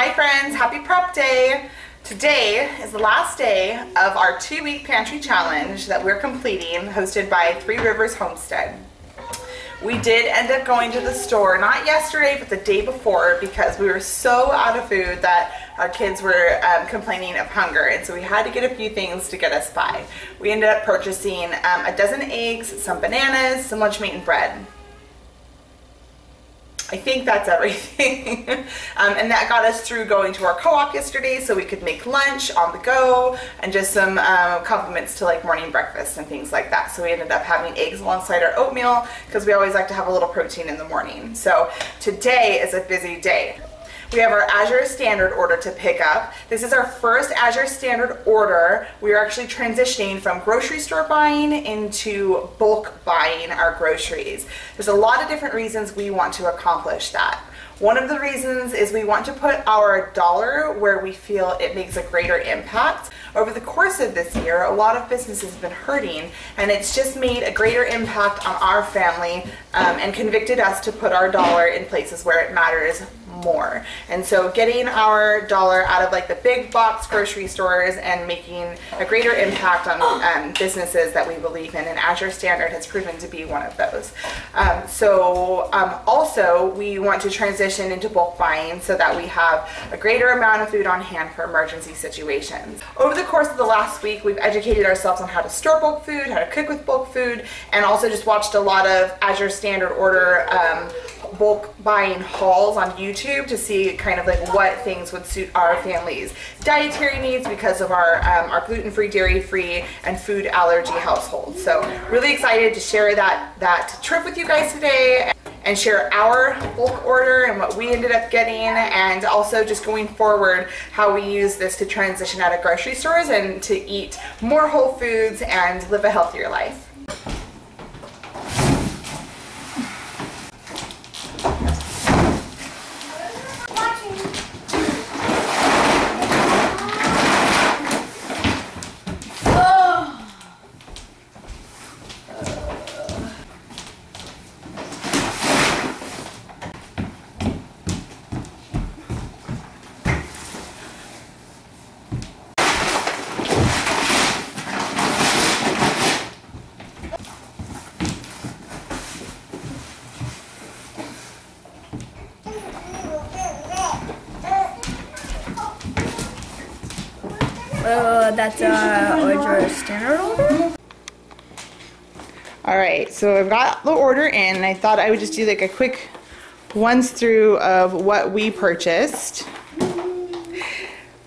Hi friends, happy prep day. Today is the last day of our 2-week pantry challenge that we're completing, hosted by Three Rivers Homestead. We did end up going to the store, not yesterday, but the day before, because we were so out of food that our kids were complaining of hunger, and so we had to get a few things to get us by. We ended up purchasing a dozen eggs, some bananas, some lunch meat and bread. I think that's everything. And that got us through going to our co-op yesterday so we could make lunch on the go and just some compliments to like morning breakfast and things like that. So we ended up having eggs alongside our oatmeal because we always like to have a little protein in the morning. So today is a busy day. We have our Azure Standard order to pick up. This is our first Azure Standard order. We are actually transitioning from grocery store buying into bulk buying our groceries. There's a lot of different reasons we want to accomplish that. One of the reasons is we want to put our dollar where we feel it makes a greater impact. Over the course of this year, a lot of businesses have been hurting, and it's just made a greater impact on our family and convicted us to put our dollar in places where it matters more. And so getting our dollar out of like the big box grocery stores and making a greater impact on businesses that we believe in, and Azure Standard has proven to be one of those. Also we want to transition into bulk buying so that we have a greater amount of food on hand for emergency situations. Over the course of the last week, we've educated ourselves on how to store bulk food, how to cook with bulk food, and also just watched a lot of Azure Standard order bulk buying hauls on YouTube to see kind of like what things would suit our family's dietary needs because of our gluten-free, dairy-free, and food allergy household. So really excited to share that trip with you guys today and share our bulk order and what we ended up getting, and also just going forward how we use this to transition out of grocery stores and to eat more whole foods and live a healthier life. That's Azure Standard order. Alright, so I've got the order in, and I thought I would just do like a quick once through of what we purchased.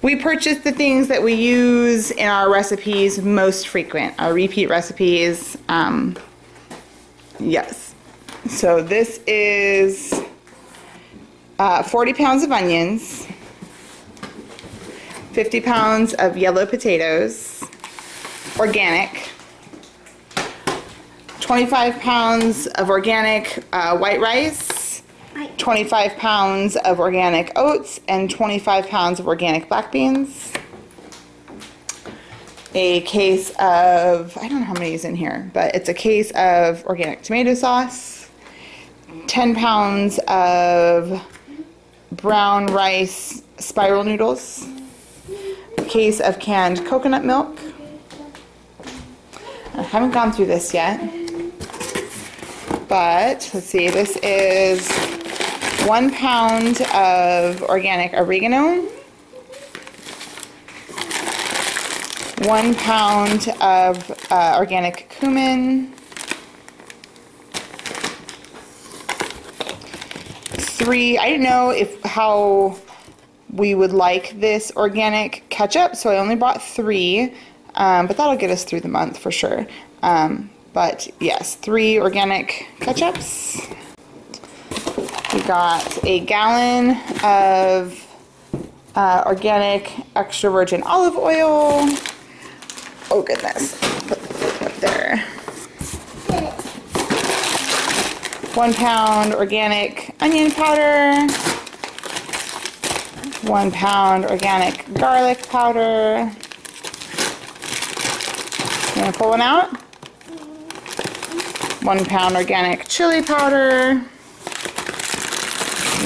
We purchased the things that we use in our recipes most frequent, our repeat recipes. Yes. So this is 40 pounds of onions, 50 pounds of yellow potatoes, organic, 25 pounds of organic white rice, 25 pounds of organic oats, and 25 pounds of organic black beans, a case of, I don't know how many is in here, but it's a case of organic tomato sauce, 10 pounds of brown rice spiral noodles, a case of canned coconut milk. I haven't gone through this yet, but let's see, this is 1 pound of organic oregano, 1 pound of organic cumin, 3, I didn't know how we would like this organic ketchup, so I only bought 3, but that'll get us through the month for sure. But yes, 3 organic ketchups. We got a gallon of organic extra virgin olive oil. Oh goodness, put it up there. 1 pound organic onion powder. 1 pound organic garlic powder. You want to pull one out? 1 pound organic chili powder.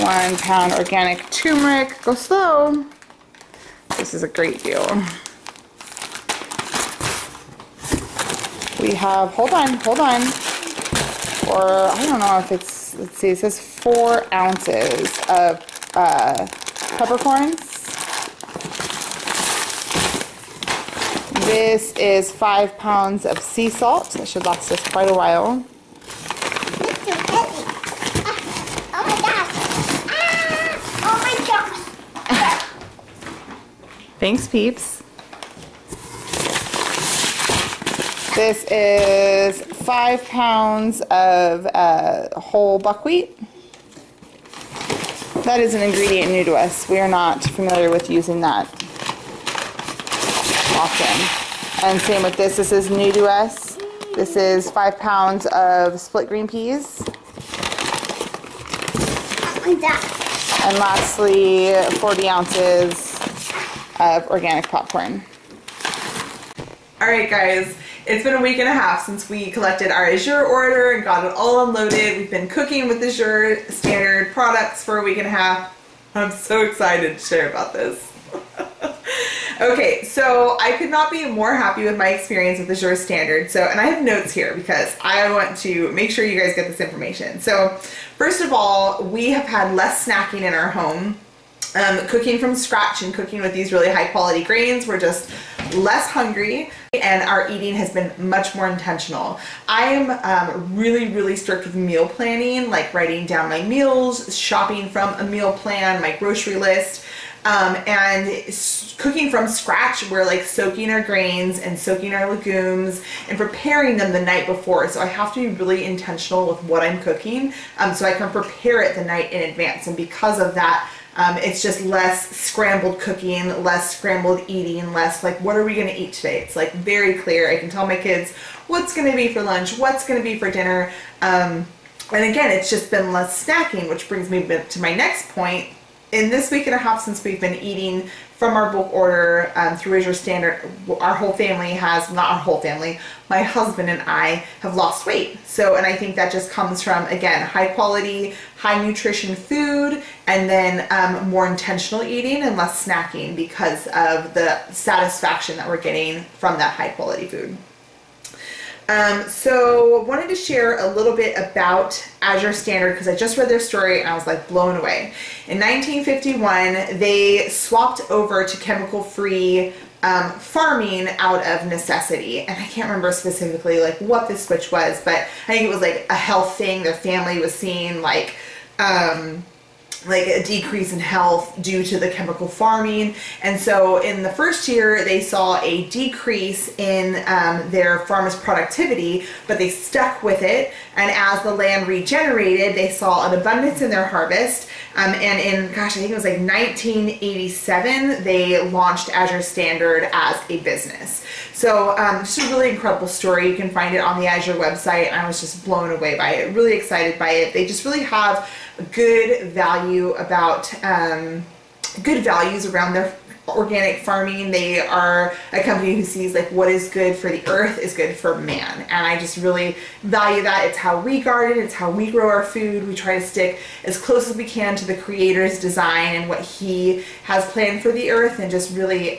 1 pound organic turmeric. Go slow. This is a great deal. We have, hold on. Or I don't know if it's, let's see, it says 4 ounces of peppercorns. This is 5 pounds of sea salt. That should last us quite a while. Thanks, peeps. This is 5 pounds of whole buckwheat. That is an ingredient new to us. We are not familiar with using that often. And same with this. This is new to us. This is 5 pounds of split green peas. And lastly, 40 ounces of organic popcorn. All right, guys, it's been a week and a half since we collected our Azure order and got it all unloaded. We've been cooking with Azure Standard products for a week and a half. I'm so excited to share about this. Okay, so I could not be more happy with my experience with Azure Standard. And I have notes here because I want to make sure you guys get this information. So first of all, we have had less snacking in our home. Cooking from scratch and cooking with these really high quality grains, we're just less hungry and our eating has been much more intentional. I am really strict with meal planning, like writing down my meals, shopping from a meal plan, my grocery list. And cooking from scratch, we're like soaking our grains and soaking our legumes and preparing them the night before. So I have to be really intentional with what I'm cooking so I can prepare it the night in advance. And because of that, it's just less scrambled cooking, less scrambled eating, less like, what are we going to eat today? It's like very clear. I can tell my kids what's going to be for lunch, what's going to be for dinner. And again, it's just been less snacking, which brings me to my next point. In this week and a half since we've been eating from our bulk order through Azure Standard, our whole family has, not our whole family, my husband and I have lost weight. And I think that just comes from, again, high quality, high nutrition food, and then more intentional eating and less snacking because of the satisfaction that we're getting from that high quality food. So wanted to share a little bit about Azure Standard because I just read their story and I was like blown away. In 1951, they swapped over to chemical-free farming out of necessity. And I can't remember specifically like what the switch was, but I think it was like a health thing. Their family was seeing like a decrease in health due to the chemical farming. And so in the first year, they saw a decrease in their farmers' productivity, but they stuck with it. And as the land regenerated, they saw an abundance in their harvest. And in, gosh, I think it was like 1987, they launched Azure Standard as a business. So just a really incredible story. You can find it on the Azure website. And I was just blown away by it, really excited by it. They just really have good value about good values around their organic farming. They are a company who sees like what is good for the earth is good for man, and I just really value that. It's how we garden, it's how we grow our food. We try to stick as close as we can to the creator's design and what he has planned for the earth, and just really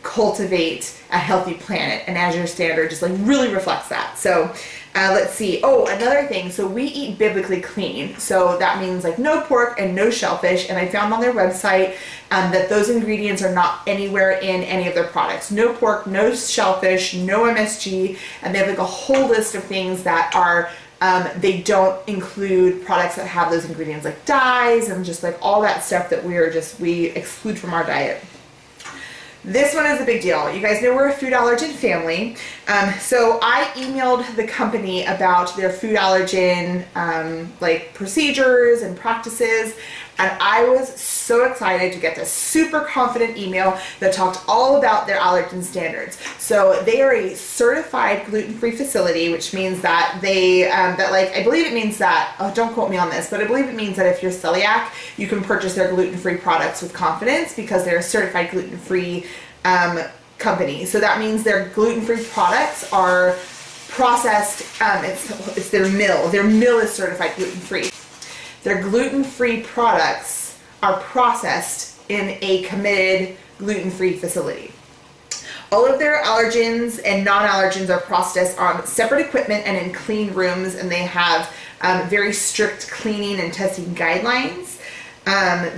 cultivate a healthy planet, and Azure Standard just like really reflects that. So let's see. Oh, another thing. So we eat biblically clean. So that means like no pork and no shellfish. And I found on their website that those ingredients are not anywhere in any of their products. No pork, no shellfish, no MSG. And they have like a whole list of things that are, they don't include products that have those ingredients like dyes and just like all that stuff that we exclude from our diet. This one is a big deal. You guys know we're a food allergen family. So I emailed the company about their food allergen like procedures and practices, and I was so excited to get this super confident email that talked all about their allergen standards. So they are a certified gluten-free facility, which means that they, I believe it means that, oh, don't quote me on this, but I believe it means that if you're celiac, you can purchase their gluten-free products with confidence because they're a certified gluten-free company. So that means their gluten-free products are processed, it's their mill. Their mill is certified gluten-free. their gluten-free products are processed in a committed gluten-free facility. All of their allergens and non-allergens are processed on separate equipment and in clean rooms, and they have very strict cleaning and testing guidelines.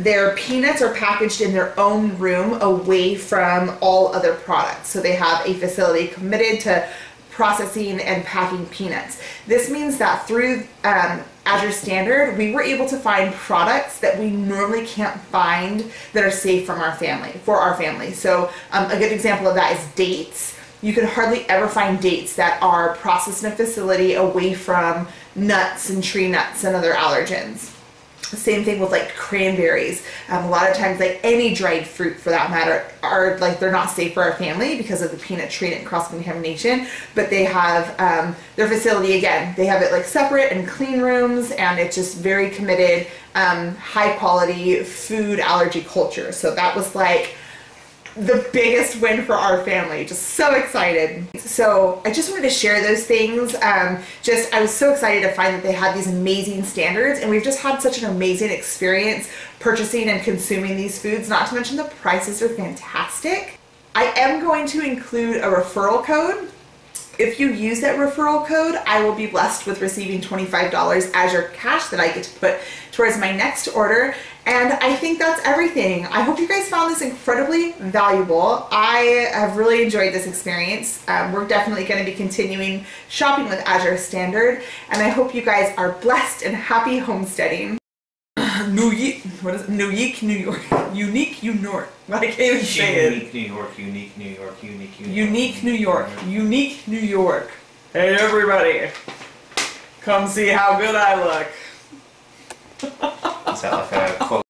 Their peanuts are packaged in their own room away from all other products. So they have a facility committed to processing and packing peanuts. This means that through Azure Standard, we were able to find products that we normally can't find that are safe for our family. So a good example of that is dates. You can hardly ever find dates that are processed in a facility away from nuts and tree nuts and other allergens. Same thing with like cranberries. A lot of times, like any dried fruit for that matter, are like they're not safe for our family because of the peanut trait and cross-contamination. But they have their facility, again, they have it like separate and clean rooms, and it's just very committed, high quality food allergy culture. So that was like the biggest win for our family. Just so excited. So I just wanted to share those things. I was so excited to find that they had these amazing standards, and we've just had such an amazing experience purchasing and consuming these foods, not to mention the prices are fantastic. I am going to include a referral code. If you use that referral code, I will be blessed with receiving $25 Azure cash that I get to put towards my next order. And I think that's everything. I hope you guys found this incredibly valuable. I have really enjoyed this experience. We're definitely going to be continuing shopping with Azure Standard, and I hope you guys are blessed and happy homesteading. Unique, New York. I can't even say it. Unique New York, unique New York, unique New York. Unique New York, unique New York. Hey everybody, come see how good I look. Is that like a quote?